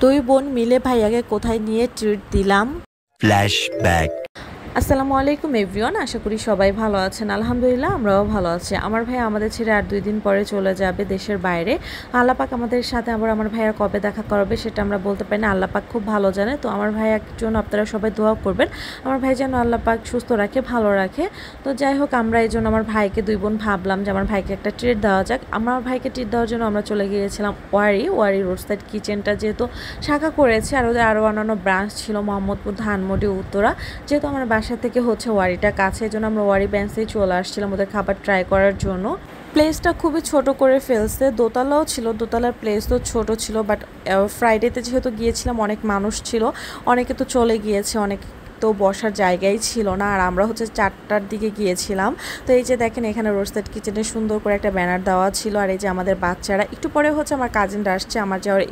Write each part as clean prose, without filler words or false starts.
দুই বোন মিলে ভাইয়াকে কোথায় নিয়ে ট্রিট দিলাম। ফ্ল্যাশব্যাক। আসসালামু আলাইকুম এভরিওয়ান, আশা করি সবাই ভালো আছেন। আলহামদুলিল্লাহ আমরাও ভালো আছি। আমার ভাই আমাদের ছেড়ে আর 2 দিন পরে চলে যাবে দেশের বাইরে। আল্লাহ পাক আমাদের সাথে আবার আমার ভাইয়ার কবে দেখা করবে সেটা আমরা বলতে পারি না, আল্লাহ পাক খুব ভালো জানে। তো আমার ভাইয়ার জন্য আপনারা সবাই দোয়া করবেন, আমার ভাই যেন আল্লাহ পাক সুস্থ রাখে, ভালো রাখে। তো যাই হোক, আমরা এই জন্য আমার ভাইকে দুই বোন ভাবলাম যে আমার ভাইকে একটা ট্রিট দেওয়া যাক। আমার ভাইকে ট্রিট দেওয়ার জন্য আমরা চলে গিয়েছিলাম ওয়ারি রোড সাইড কিচেনটা যেহেতু শাখা করেছে, আর ওদের আরও অন্যান্য ব্রাঞ্চ ছিল মোহাম্মদপুর, ধানমন্ডি, উত্তরা। যেহেতু আমার বাসা থেকে হচ্ছে ওয়ারিটা কাছে, এই জন্য আমরা ওয়ারি ব্রাঞ্চেই চলে আসছিলাম ওদের খাবার ট্রাই করার জন্য। প্লেসটা খুবই ছোট করে ফেলছে, দোতলাও ছিল, দোতলার প্লেস তো ছোট ছিল, বাট ফ্রাইডেতে যেহেতু গিয়েছিলাম অনেক মানুষ ছিল, অনেকে তো চলে গিয়েছে, অনেক তো বসার জায়গাই ছিল না। আর আমরা হচ্ছে 4টার দিকে গিয়েছিলাম। তো এই যে দেখেন এখানে রোস্টেড কিচেনে সুন্দর করে একটা ব্যানার দেওয়া ছিল। আর এই যে আমাদের বাচ্চারা, একটু পরে হচ্ছে আমার কাজিনরা আসছে, আমার যাওয়ার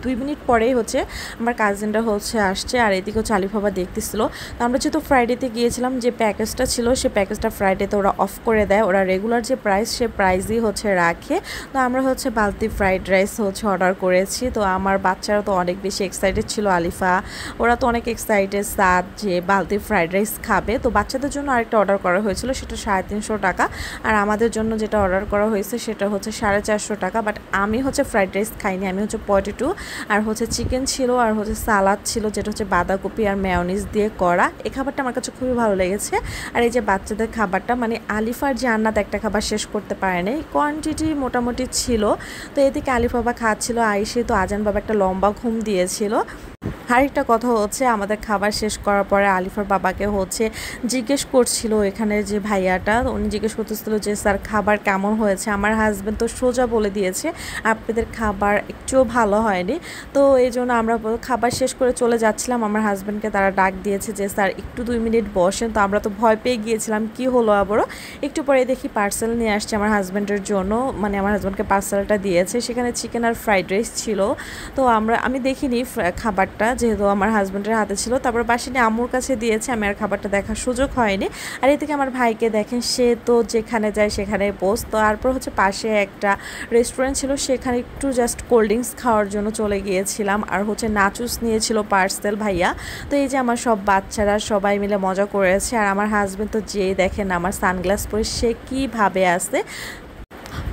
2 মিনিট পরেই হচ্ছে আমার কাজিনরা হচ্ছে আসছে। আর এদিকে হচ্ছে আলিফ বাবা দেখতেছিল। তো আমরা যেহেতু ফ্রাইডেতে গিয়েছিলাম, যে প্যাকেজটা ছিল সে প্যাকেজটা ফ্রাইডেতে ওরা অফ করে দেয়, ওরা রেগুলার যে প্রাইস সে প্রাইসই হচ্ছে রাখে। তো আমরা হচ্ছে বালতি ফ্রাইড রাইস হচ্ছে অর্ডার করেছি। তো আমার বাচ্চারা তো অনেক বেশি এক্সাইটেড ছিল, আলিফা ওরা তো অনেক এক্সাইটেড সাদ যে বালতি ফ্রাইড রাইস খাবে। তো বাচ্চাদের জন্য আরেকটা অর্ডার করা হয়েছিল, সেটা 350 টাকা। আর আমাদের জন্য যেটা অর্ডার করা হয়েছে সেটা হচ্ছে 450 টাকা। বাট আমি হচ্ছে ফ্রাইড রাইস খাইনি, আমি হচ্ছে পটেটো আর হচ্ছে চিকেন ছিল, আর হচ্ছে সালাদ ছিল যেটা হচ্ছে বাঁধাকপি আর মেয়োনিজ দিয়ে করা। এই খাবারটা আমার কাছে খুবই ভালো লেগেছে। আর এই যে বাচ্চাদের খাবারটা, মানে আলিফার জান্নাত একটা খাবার শেষ করতে পারেনি, কোয়ান্টিটি মোটামুটি ছিল। তো এদিকে আলিফ বাবা খাচ্ছিল, আইসে তো আজান বাবা একটা লম্বা ঘুম দিয়েছিল। আরেকটা কথা হচ্ছে, আমাদের খাবার শেষ করার পরে আলিফার বাবাকে হচ্ছে জিজ্ঞেস করছিল এখানে যে ভাইয়াটা, উনি জিজ্ঞেস করতেছিল যে স্যার খাবার কেমন হয়েছে। আমার হাজব্যান্ড তো সোজা বলে দিয়েছে আপনাদের খাবার একটুও ভালো হয়নি। তো এই জন্য আমরা খাবার শেষ করে চলে যাচ্ছিলাম, আমার হাজব্যান্ডকে তারা ডাক দিয়েছে যে স্যার একটু 2 মিনিট বসেন। তো আমরা তো ভয় পেয়ে গিয়েছিলাম কি হলো আবারও। একটু পরে দেখি পার্সেল নিয়ে আসছে আমার হাজব্যান্ডের জন্য, মানে আমার হাজব্যান্ডকে পার্সেলটা দিয়েছে, সেখানে চিকেন আর ফ্রাইড রাইস ছিল। তো আমি দেখিনি খাবারটা, যেহেতু আমার হাজব্যান্ডের হাতে ছিল। তারপর বাসে নিয়ে আম্মুর কাছে দিয়েছে, আমি আর খাবারটা দেখার সুযোগ হয়নি। আর এদিকে আমার ভাইকে দেখেন, সে তো যেখানে যায় সেখানে পোস্ট। তারপর হচ্ছে পাশে একটা রেস্টুরেন্ট ছিল, সেখানে একটু জাস্ট কোল্ড ড্রিঙ্কস খাওয়ার জন্য চলে গিয়েছিলাম। আর হচ্ছে নাচুস নিয়েছিল পার্সেল ভাইয়া। তো এই যে আমার সব বাচ্চারা সবাই মিলে মজা করেছে। আর আমার হাজব্যান্ড তো যেই দেখেন আমার সানগ্লাস পরে সে কীভাবে আসে,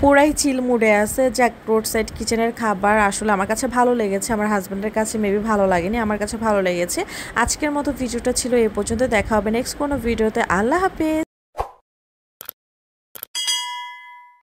পুরাই চিল মুডে আছে। যাক, রোড সাইড কিচেনের খাবার আসলে আমার কাছে ভালো লেগেছে, আমার হাজব্যান্ডের কাছে মেবি ভালো লাগেনি, আমার কাছে ভালো লেগেছে। আজকের মতো ভিডিওটা ছিল এই পর্যন্ত, দেখা হবে নেক্সট কোনো ভিডিওতে। আল্লাহ হাফেজ।